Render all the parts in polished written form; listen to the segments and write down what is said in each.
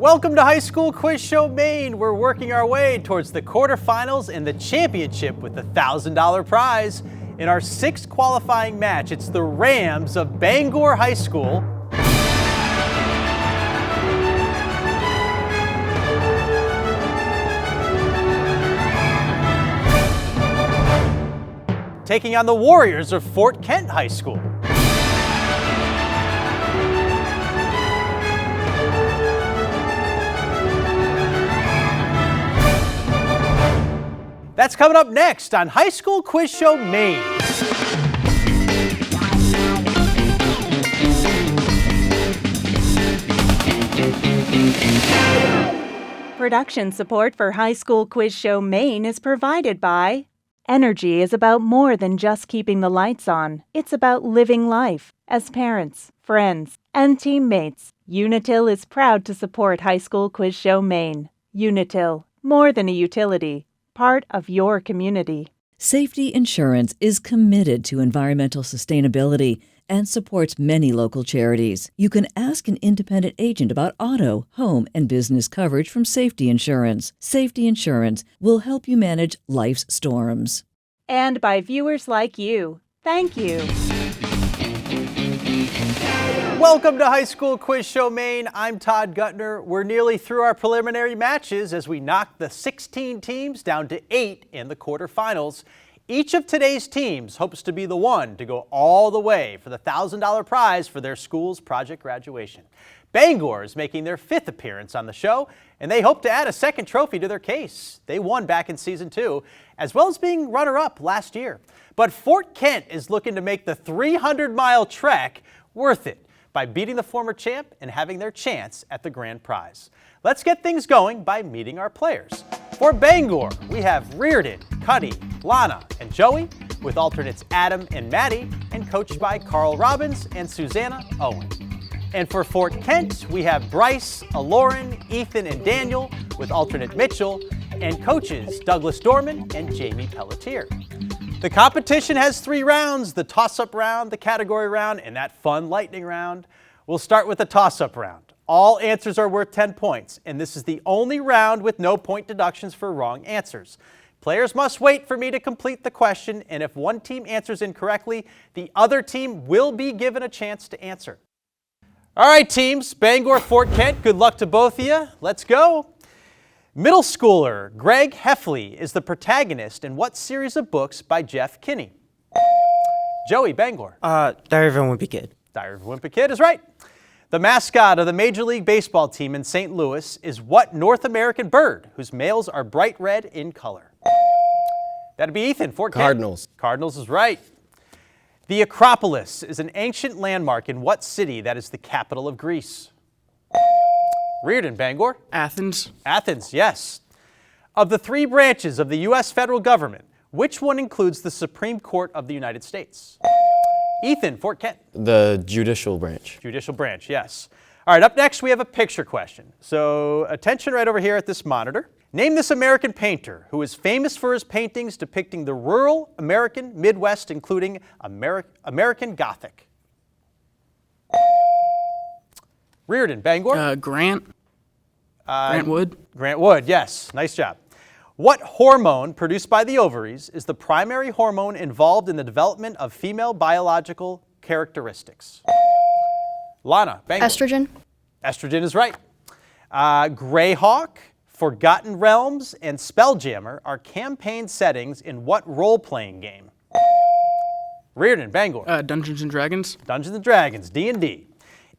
Welcome to High School Quiz Show Maine. We're working our way towards the quarterfinals and the championship with the $1,000 prize. In our sixth qualifying match, it's the Rams of Bangor High School taking on the Warriors of Fort Kent High School. That's coming up next on High School Quiz Show Maine. Production support for High School Quiz Show Maine is provided by Energy is about more than just keeping the lights on. It's about living life. As parents, friends, and teammates, Unitil is proud to support High School Quiz Show Maine. Unitil, more than a utility, part of your community. Safety Insurance is committed to environmental sustainability and supports many local charities. You can ask an independent agent about auto, home, and business coverage from Safety Insurance. Safety Insurance will help you manage life's storms. And by viewers like you. Thank you. Welcome to High School Quiz Show Maine. I'm Todd Guttner. We're nearly through our preliminary matches as we knock the 16 teams down to 8 in the quarterfinals. Each of today's teams hopes to be the one to go all the way for the $1,000 prize for their school's project graduation. Bangor is making their 5th appearance on the show, and they hope to add a second trophy to their case. They won back in Season 2, as well as being runner-up last year. But Fort Kent is looking to make the 300-mile trek worth it by beating the former champ and having their chance at the grand prize. Let's get things going by meeting our players. For Bangor, we have Reardon, Cuddy, Lana, and Joey, with alternates Adam and Maddie, and coached by Carl Robbins and Susanna Owen. And for Fort Kent, we have Bryce, Aloran, Ethan, and Daniel, with alternate Mitchell, and coaches Douglas Dorman and Jamie Pelletier. The competition has 3 rounds: the toss-up round, the category round, and that fun lightning round. We'll start with the toss-up round. All answers are worth 10 points, and this is the only round with no point deductions for wrong answers. Players must wait for me to complete the question, and if one team answers incorrectly, the other team will be given a chance to answer. All right, teams, Bangor, Fort Kent, good luck to both of you. Let's go. Middle schooler Greg Heffley is the protagonist in what series of books by Jeff Kinney? Joey, Bangor. Diary of a Wimpy Kid. Diary of a Wimpy Kid is right. The mascot of the Major League Baseball team in St. Louis is what North American bird whose males are bright red in color? That'd be Ethan, Fort Kent. Cardinals. Cardinals is right. The Acropolis is an ancient landmark in what city that is the capital of Greece? Reardon, Bangor. Athens. Athens, yes. Of the 3 branches of the U.S. federal government, which one includes the Supreme Court of the United States? Ethan, Fort Kent. The judicial branch. Judicial branch, yes. All right, up next we have a picture question. So attention right over here at this monitor. Name this American painter who is famous for his paintings depicting the rural American Midwest, including American Gothic. Reardon, Bangor. Grant. Grant Wood. Grant Wood, yes. Nice job. What hormone produced by the ovaries is the primary hormone involved in the development of female biological characteristics? Lana, Bangor. Estrogen. Estrogen is right. Greyhawk, Forgotten Realms, and Spelljammer are campaign settings in what role-playing game? Reardon, Bangor. Dungeons and Dragons. Dungeons and Dragons, D&D.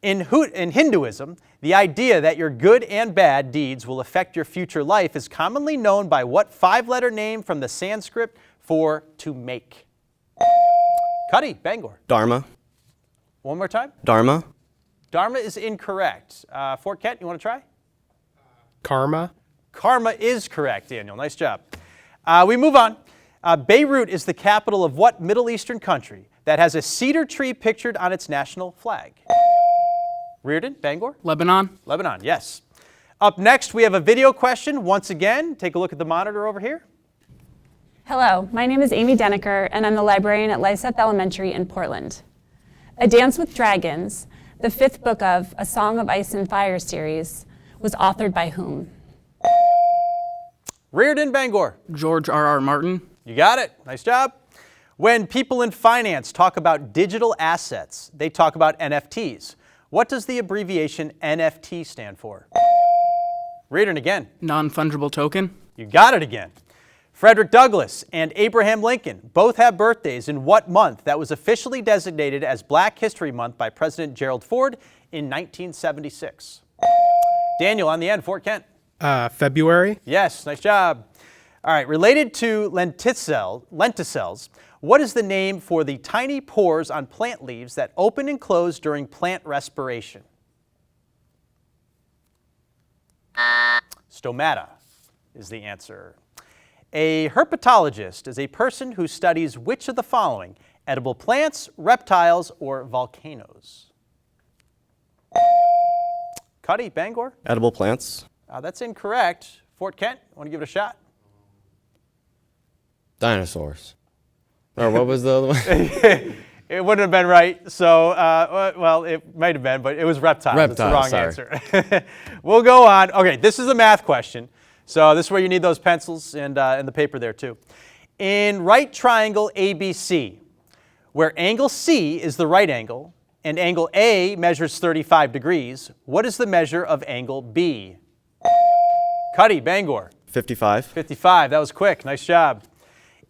In Hinduism, the idea that your good and bad deeds will affect your future life is commonly known by what 5-letter name from the Sanskrit for to make? Cuddy, Bangor. Dharma. One more time. Dharma. Dharma is incorrect. Fort Kent, you want to try? Karma. Karma is correct, Daniel. Nice job. We move on. Beirut is the capital of what Middle Eastern country that has a cedar tree pictured on its national flag? Reardon, Bangor. Lebanon. Lebanon, yes. Up next, we have a video question. Once again, take a look at the monitor over here. Hello, my name is Amy Denneker, and I'm the librarian at Lyseth Elementary in Portland. A Dance with Dragons, the 5th book of A Song of Ice and Fire series, was authored by whom? Reardon, Bangor. George R.R. Martin. You got it. Nice job. When people in finance talk about digital assets, they talk about NFTs. What does the abbreviation NFT stand for? Reardon again. Non-fungible token. You got it again. Frederick Douglass and Abraham Lincoln both have birthdays in what month that was officially designated as Black History Month by President Gerald Ford in 1976? Daniel on the end, Fort Kent. February. Yes, nice job. All right, related to lenticels, what is the name for the tiny pores on plant leaves that open and close during plant respiration? Stomata is the answer. A herpetologist is a person who studies which of the following: edible plants, reptiles, or volcanoes? Cuddy, Bangor? Edible plants. That's incorrect. Fort Kent, want to give it a shot? Dinosaurs. Or what was the other one? It wouldn't have been right, so, well, it might have been, but it was reptiles. That's the wrong sorry. answer. We'll go on. Okay, this is a math question. So this is where you need those pencils and the paper there too. In right triangle ABC, where angle C is the right angle and angle A measures 35 degrees, what is the measure of angle B? Cuddy, Bangor. 55. 55, that was quick, nice job.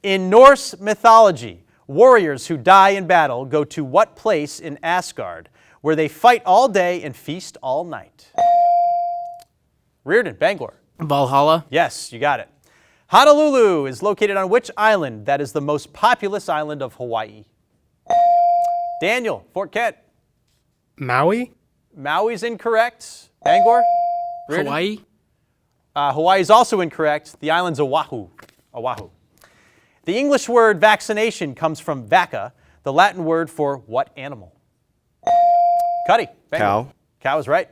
In Norse mythology, warriors who die in battle go to what place in Asgard, where they fight all day and feast all night? Reardon, Bangor. Valhalla. Yes, you got it. Honolulu is located on which island that is the most populous island of Hawaii? Daniel, Fort Kent. Maui. Maui's incorrect. Bangor? Reardon? Hawaii. Hawaii is also incorrect. The island's Oahu. Oahu. The English word vaccination comes from vacca, the Latin word for what animal? Cuddy. Bangor. Cow. Cow is right.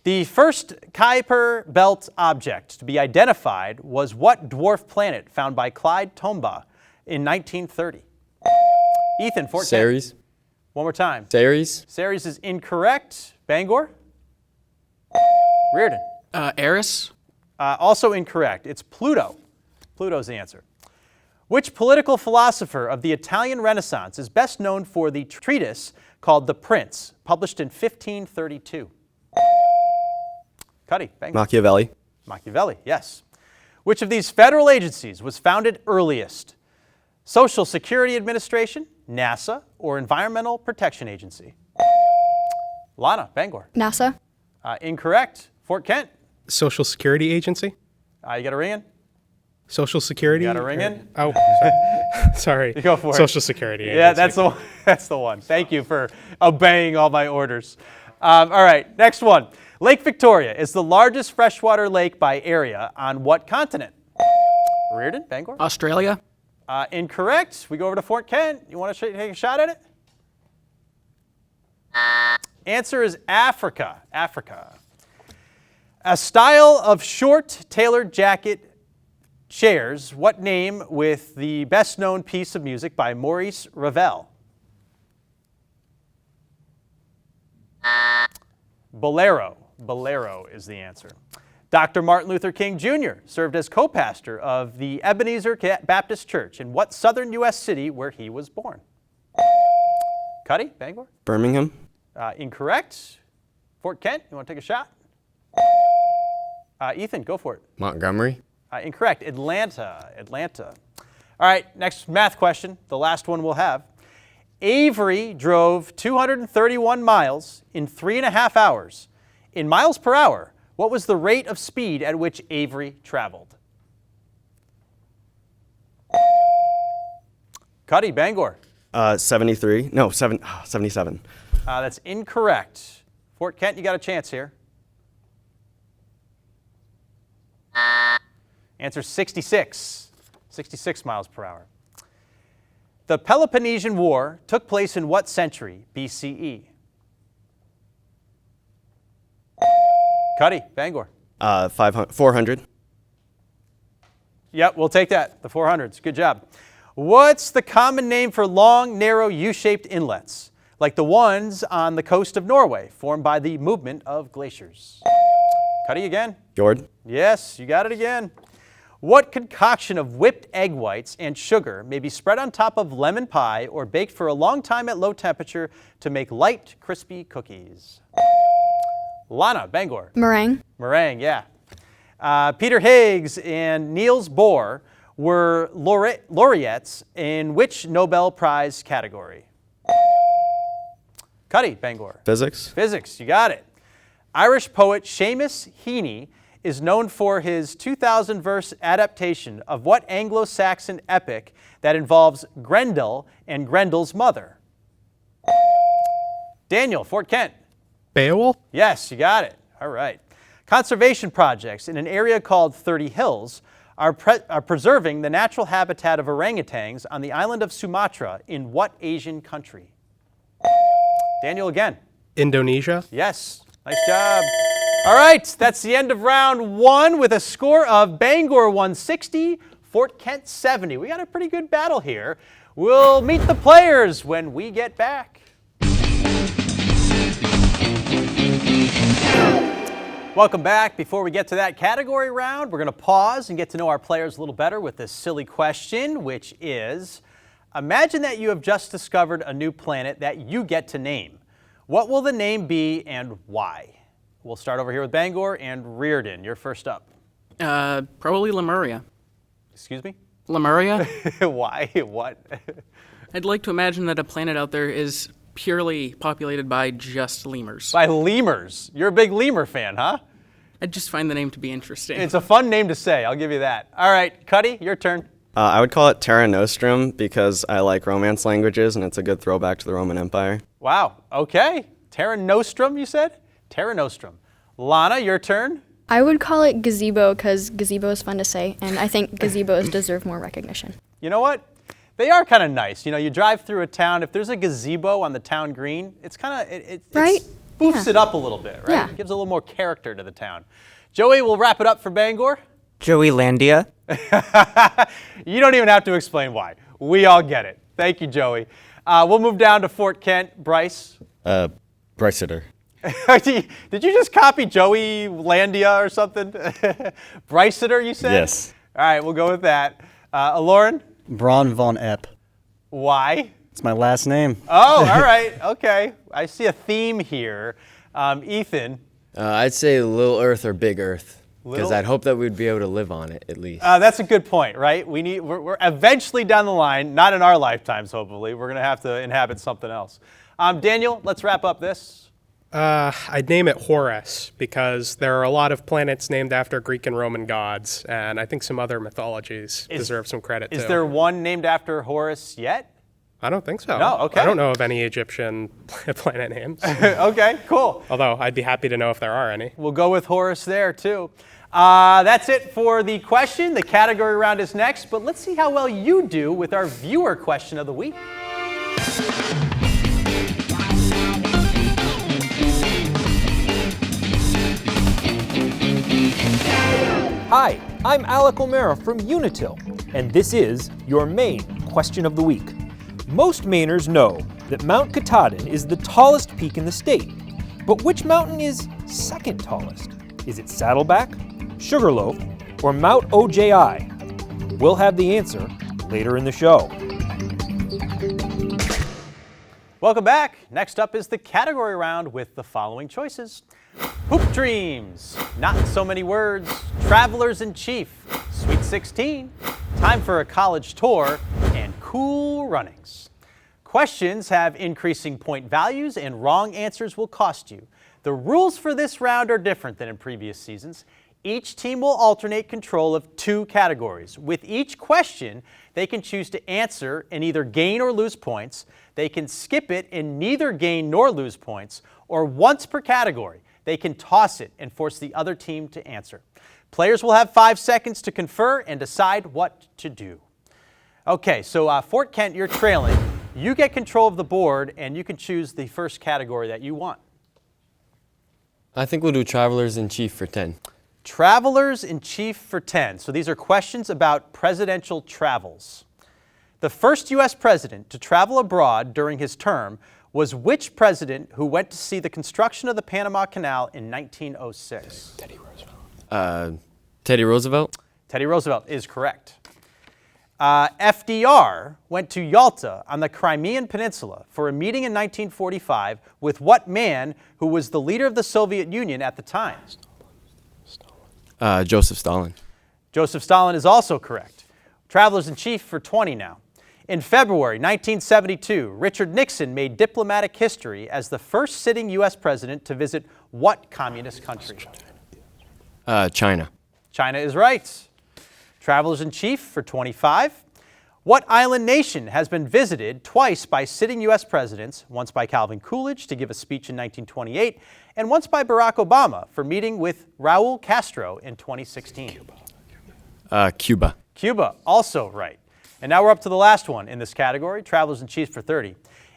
The first Kuiper Belt object to be identified was what dwarf planet found by Clyde Tombaugh in 1930? Ethan, Fort Kent. Ceres. One more time. Ceres. Ceres is incorrect. Bangor? Reardon. Eris. Also incorrect. It's Pluto. Pluto's the answer. Which political philosopher of the Italian Renaissance is best known for the treatise called The Prince, published in 1532? Cuddy, Bangor. Machiavelli. Machiavelli, yes. Which of these federal agencies was founded earliest? Social Security Administration, NASA, or Environmental Protection Agency? Lana, Bangor. NASA. Incorrect. Fort Kent. Social Security Agency. You got a ring in? Social Security. You got a ring in? Oh, sorry. Go for it. Social Security Agency. Yeah, that's the one. That's the one. Thank you for obeying all my orders. All right, next one. Lake Victoria is the largest freshwater lake by area on what continent? Reardon, Bangor. Australia. Incorrect. We go over to Fort Kent. You want to take a shot at it? Answer is Africa. Africa. A style of short tailored jacket shares what name with the best known piece of music by Maurice Ravel? Bolero. Bolero is the answer. Dr. Martin Luther King Jr. served as co-pastor of the Ebenezer Baptist Church in what southern U.S. city where he was born? Cuddy, Bangor? Birmingham. Incorrect. Fort Kent, you want to take a shot? Ethan, go for it. Montgomery. Incorrect. Atlanta. Atlanta. All right, next math question, the last one we'll have. Avery drove 231 miles in 3.5 hours. In miles per hour, what was the rate of speed at which Avery traveled? Cuddy, Bangor. 73. No, 77. That's incorrect. Fort Kent, you got a chance here. Answer 66. 66 miles per hour. The Peloponnesian War took place in what century BCE? Cuddy, Bangor. 400. Yep, we'll take that. The 400s. Good job. What's the common name for long, narrow, U-shaped inlets, like the ones on the coast of Norway, formed by the movement of glaciers? Cuddy again. Jordan. Yes, you got it again. What concoction of whipped egg whites and sugar may be spread on top of lemon pie or baked for a long time at low temperature to make light, crispy cookies? Lana, Bangor. Meringue. Meringue, yeah. Peter Higgs and Niels Bohr were laureates in which Nobel Prize category? Cuddy, Bangor. Physics. Physics, you got it. Irish poet Seamus Heaney is known for his 2,000-verse adaptation of what Anglo-Saxon epic that involves Grendel and Grendel's mother? Daniel, Fort Kent. Beowulf? Yes, you got it. All right. Conservation projects in an area called 30 Hills are preserving the natural habitat of orangutans on the island of Sumatra in what Asian country? Daniel again. Indonesia? Yes, nice job. All right, that's the end of round one with a score of Bangor 160, Fort Kent 70. We got a pretty good battle here. We'll meet the players when we get back. Welcome back. Before we get to that category round, we're going to pause and get to know our players a little better with this silly question, which is, imagine that you have just discovered a new planet that you get to name. What will the name be and why? We'll start over here with Bangor and Reardon. You're first up. Probably Lemuria. Excuse me? Lemuria? Why? What? I'd like to imagine that a planet out there is purely populated by just lemurs. By lemurs. You're a big lemur fan, huh? I just find the name to be interesting. It's a fun name to say. I'll give you that. All right, Cuddy, your turn. I would call it Terra Nostrum because I like Romance languages and it's a good throwback to the Roman Empire. Wow. Okay. Terra Nostrum, you said? Terra Nostrum. Lana, your turn. I would call it gazebo because gazebo is fun to say, and I think gazebos deserve more recognition. You know what? They are kind of nice. You know, you drive through a town, if there's a gazebo on the town green, it's kind of, it Right? spoofs Yeah. it up a little bit, right? Yeah. It gives a little more character to the town. Joey, we'll wrap it up for Bangor. Joey Landia. You don't even have to explain why. We all get it. Thank you, Joey. We'll move down to Fort Kent. Bryce. Bryciter. Did you just copy Joey Landia or something? Bryciter, you said? Yes. All right, we'll go with that. Lauren? Braun von Epp. Why? It's my last name. Oh, all right. Okay. I see a theme here. Ethan? I'd say Little Earth or Big Earth because Little- I'd hope that we'd be able to live on it at least. That's a good point, right? We're eventually down the line, not in our lifetimes, hopefully. We're going to have to inhabit something else. Daniel, let's wrap up this. I'd name it Horus because there are a lot of planets named after Greek and Roman gods, and I think some other mythologies deserve some credit too. Is there one named after Horus yet? I don't think so. No, okay. I don't know of any Egyptian planet names, Okay, cool. although I'd be happy to know if there are any. We'll go with Horus there, too. That's it for the question. The category round is next, but let's see how well you do with our viewer question of the week. Hi, I'm Alec O'Mara from Unitil, and this is your Maine question of the week. Most Mainers know that Mount Katahdin is the tallest peak in the state, but which mountain is second tallest? Is it Saddleback, Sugarloaf, or Mount OJI? We'll have the answer later in the show. Welcome back. Next up is the category round with the following choices. Hoop Dreams, Not So Many Words, Travelers in Chief, Sweet 16, Time for a College Tour, and Cool Runnings. Questions have increasing point values and wrong answers will cost you. The rules for this round are different than in previous seasons. Each team will alternate control of two categories. With each question, they can choose to answer and either gain or lose points. They can skip it and neither gain nor lose points, or once per category, they can toss it and force the other team to answer. Players will have 5 seconds to confer and decide what to do. Okay, so Fort Kent, you're trailing. You get control of the board and you can choose the first category that you want. I think we'll do Travelers in Chief for 10. Travelers in Chief for 10. So these are questions about presidential travels. The first U.S. president to travel abroad during his term was which president who went to see the construction of the Panama Canal in 1906? Teddy Roosevelt? Teddy Roosevelt is correct. FDR went to Yalta on the Crimean Peninsula for a meeting in 1945 with what man who was the leader of the Soviet Union at the time? Joseph Stalin. Joseph Stalin is also correct. Travelers in Chief for 20 now. In February 1972, Richard Nixon made diplomatic history as the first sitting U.S. president to visit what communist country? China. China is right. Travelers in Chief for 25. What island nation has been visited twice by sitting U.S. presidents, once by Calvin Coolidge to give a speech in 1928, and once by Barack Obama for meeting with Raul Castro in 2016? Cuba. Cuba, also right. And now we're up to the last one in this category, Travelers in Chief for 30.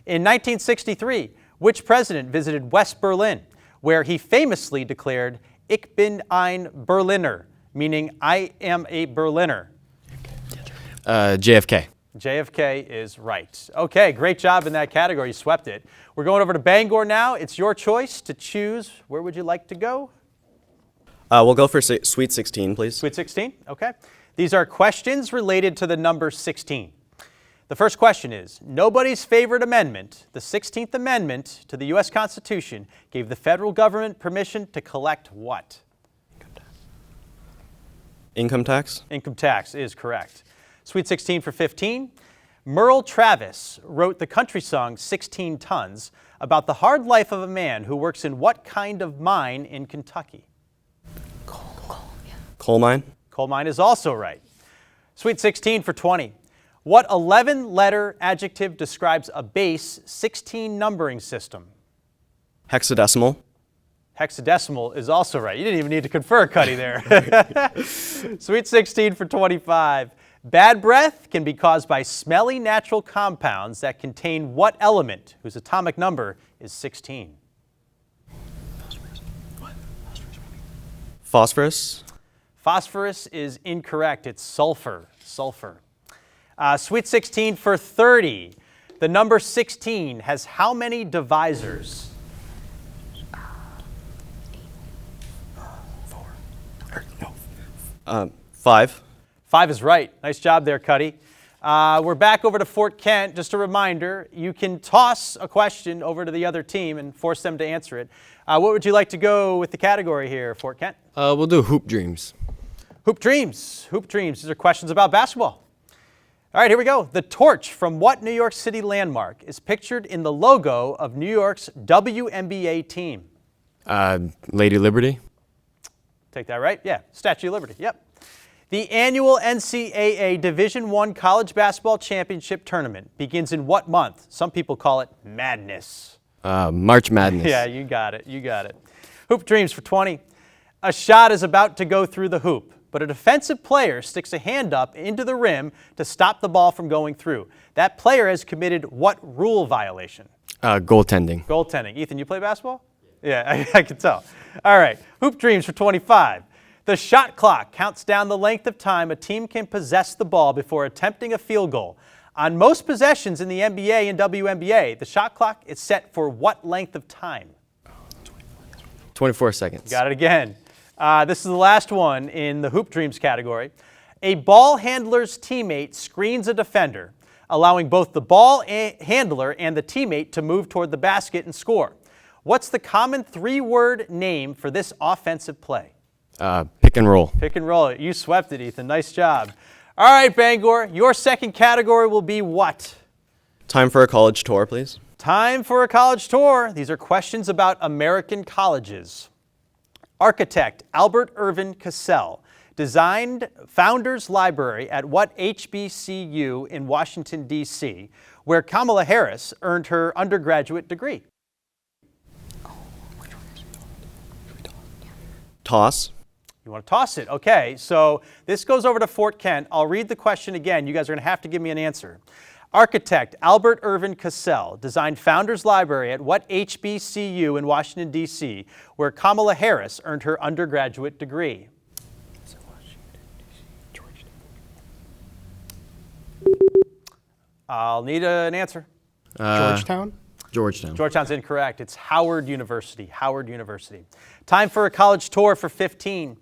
In 1963, which president visited West Berlin, where he famously declared, "Ich bin ein Berliner," meaning I am a Berliner? JFK. JFK is right. Okay, great job in that category. You swept it. We're going over to Bangor now. It's your choice to choose. Where would you like to go? We'll go for Sweet 16, please. Sweet 16, okay. These are questions related to the number 16. The first question is, nobody's favorite amendment, the 16th Amendment to the U.S. Constitution, gave the federal government permission to collect what? Income tax? Income tax is correct. Sweet 16 for 15. Merle Travis wrote the country song 16 Tons about the hard life of a man who works in what kind of mine in Kentucky? Coal mine? Coal mine is also right. Sweet 16 for 20. What 11-letter adjective describes a base 16 numbering system? Hexadecimal? Hexadecimal is also right. You didn't even need to confer, Cuddy, there. Sweet 16 for 25. Bad breath can be caused by smelly natural compounds that contain what element whose atomic number is 16? Phosphorus? Phosphorus is incorrect. It's sulfur. Sulfur. Sweet 16 for 30. The number 16 has how many divisors? 5. 5 is right. Nice job there, Cuddy. We're back over to Fort Kent. Just a reminder, you can toss a question over to the other team and force them to answer it. What would you like to go with the category here, Fort Kent? We'll do Hoop Dreams. Hoop Dreams. Hoop Dreams. These are questions about basketball. All right, here we go. The torch from what New York City landmark is pictured in the logo of New York's WNBA team? Lady Liberty? Take that right? Yeah, Statue of Liberty. Yep. The annual NCAA Division I College Basketball Championship Tournament begins in what month? Some people call it Madness. March Madness. Yeah, you got it. You got it. Hoop Dreams for 20. A shot is about to go through the hoop, but a defensive player sticks a hand up into the rim to stop the ball from going through. That player has committed what rule violation? Goaltending. Goaltending. Ethan, you play basketball? Yeah, I can tell. All right. Hoop Dreams for 25. The shot clock counts down the length of time a team can possess the ball before attempting a field goal. On most possessions in the NBA and WNBA, the shot clock is set for what length of time? 24 seconds. Got it again. This is the last one in the Hoop Dreams category. A ball handler's teammate screens a defender, allowing both the ball handler and the teammate to move toward the basket and score. What's the common 3-word name for this offensive play? Pick and roll. Pick and roll. You swept it, Ethan. Nice job. All right, Bangor, your second category will be what? Time for a college tour, please. Time for a college tour. These are questions about American colleges. Architect Albert Irvin Cassell designed Founders Library at what HBCU in Washington, D.C., where Kamala Harris earned her undergraduate degree? Toss. You want to toss it? Okay, so this goes over to Fort Kent. I'll read the question again. You guys are going to have to give me an answer. Architect Albert Irvin Cassell designed Founders Library at what HBCU in Washington, D.C., where Kamala Harris earned her undergraduate degree? I'll need an answer. Georgetown? Georgetown. Georgetown's incorrect. It's Howard University. Howard University. Time for a college tour for 15.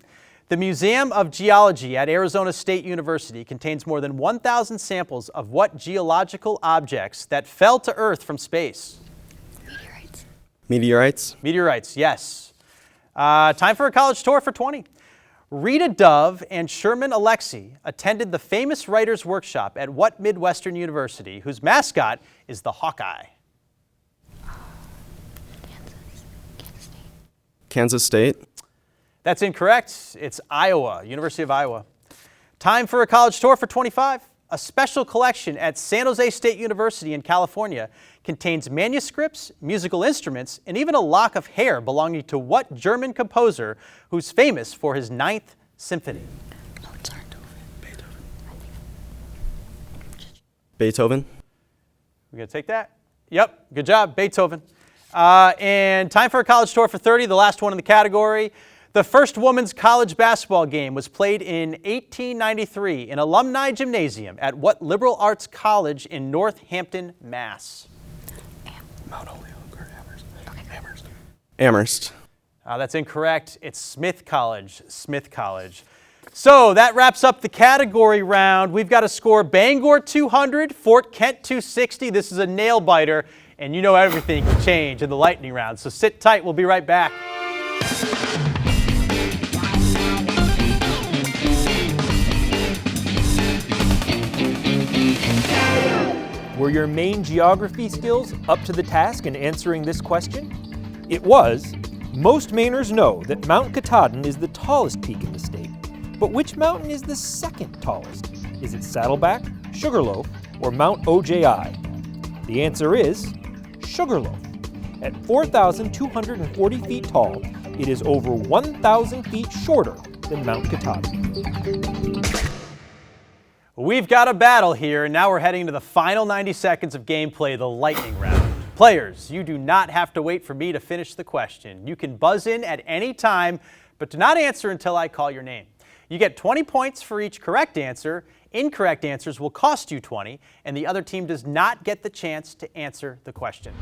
The Museum of Geology at Arizona State University contains more than 1,000 samples of what geological objects that fell to Earth from space? Meteorites. Meteorites? Meteorites, yes. Time for a college tour for 20. Rita Dove and Sherman Alexie attended the famous Writers' Workshop at what Midwestern university, whose mascot is the Hawkeye? Kansas State? That's incorrect. It's Iowa, University of Iowa. Time for a college tour for 25. A special collection at San Jose State University in California contains manuscripts, musical instruments, and even a lock of hair belonging to what German composer who's famous for his Ninth Symphony? Mozart. Beethoven? We gonna take that? Yep, good job, Beethoven. And time for a college tour for 30, the last one in the category. The first women's college basketball game was played in 1893 in Alumni Gymnasium at what liberal arts college in Northampton, Mass? Mount Holyoke or Amherst? Amherst. Amherst. That's incorrect. It's Smith College. Smith College. So that wraps up the category round. We've got to score Bangor 200, Fort Kent 260. This is a nail biter, and you know everything can change in the lightning round. So sit tight. We'll be right back. Were your Maine geography skills up to the task in answering this question? It was. Most Mainers know that Mount Katahdin is the tallest peak in the state. But which mountain is the second tallest? Is it Saddleback, Sugarloaf, or Mount OJI? The answer is Sugarloaf. At 4,240 feet tall, it is over 1,000 feet shorter than Mount Katahdin. We've got a battle here, and now we're heading to the final 90 seconds of gameplay, the lightning round. Players, you do not have to wait for me to finish the question. You can buzz in at any time, but do not answer until I call your name. You get 20 points for each correct answer. Incorrect answers will cost you 20, and the other team does not get the chance to answer the question.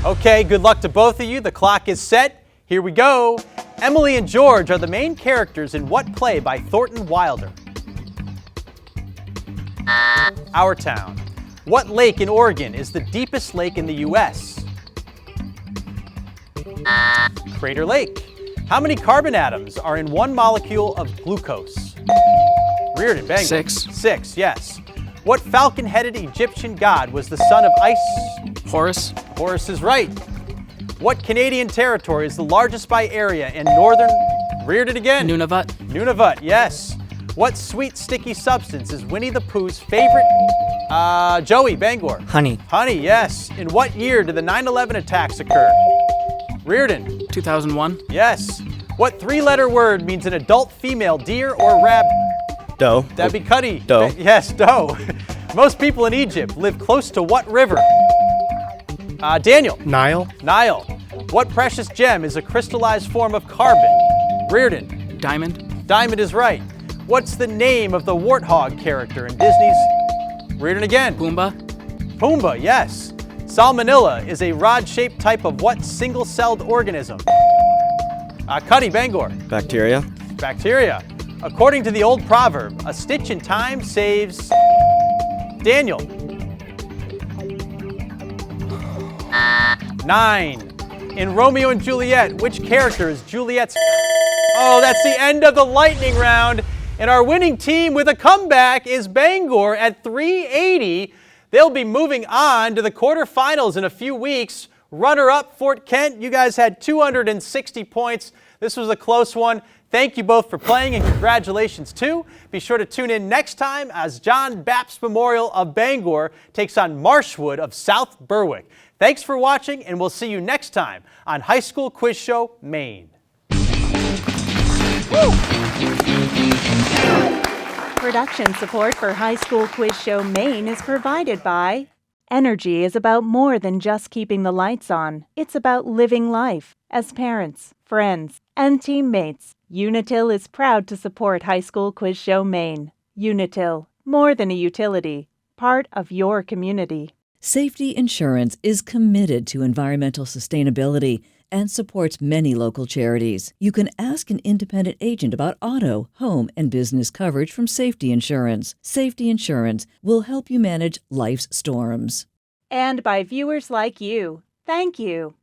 Okay, good luck to both of you. The clock is set. Here we go. Emily and George are the main characters in what play by Thornton Wilder? Our Town. What lake in Oregon is the deepest lake in the U.S.? Crater Lake. How many carbon atoms are in one molecule of glucose? Reardon, Bangor. 6. 6, yes. What falcon-headed Egyptian god was the son of Isis? Horus. Horus is right. What Canadian territory is the largest by area in northern... Reardon again. Nunavut. Nunavut, yes. What sweet, sticky substance is Winnie the Pooh's favorite? Joey, Bangor. Honey. Honey, yes. In what year did the 9/11 attacks occur? Reardon. 2001. Yes. What three-letter word means an adult female deer or rabbit? Doe. That'd be Cuddy. Doe. Yes, doe. Most people in Egypt live close to what river? Daniel. Nile. Nile. What precious gem is a crystallized form of carbon? Reardon. Diamond. Diamond is right. What's the name of the warthog character in Disney's? Reardon again. Pumbaa. Pumbaa, yes. Salmonella is a rod-shaped type of what single-celled organism? Cuddy, Bangor. Bacteria. Bacteria. According to the old proverb, a stitch in time saves... Daniel. 9. In Romeo and Juliet, which character is Juliet's... Oh, that's the end of the lightning round. And our winning team with a comeback is Bangor at 380. They'll be moving on to the quarterfinals in a few weeks. Runner-up, Fort Kent. You guys had 260 points. This was a close one. Thank you both for playing, and congratulations too. Be sure to tune in next time as John Bapst Memorial of Bangor takes on Marshwood of South Berwick. Thanks for watching, and we'll see you next time on High School Quiz Show, Maine. Woo! Production support for High School Quiz Show Maine is provided by Energy is about more than just keeping the lights on. It's about living life. As parents, friends, and teammates, Unitil is proud to support High School Quiz Show Maine. Unitil, more than a utility, part of your community. Safety Insurance is committed to environmental sustainability and supports many local charities. You can ask an independent agent about auto, home, and business coverage from Safety Insurance. Safety Insurance will help you manage life's storms. And by viewers like you. Thank you.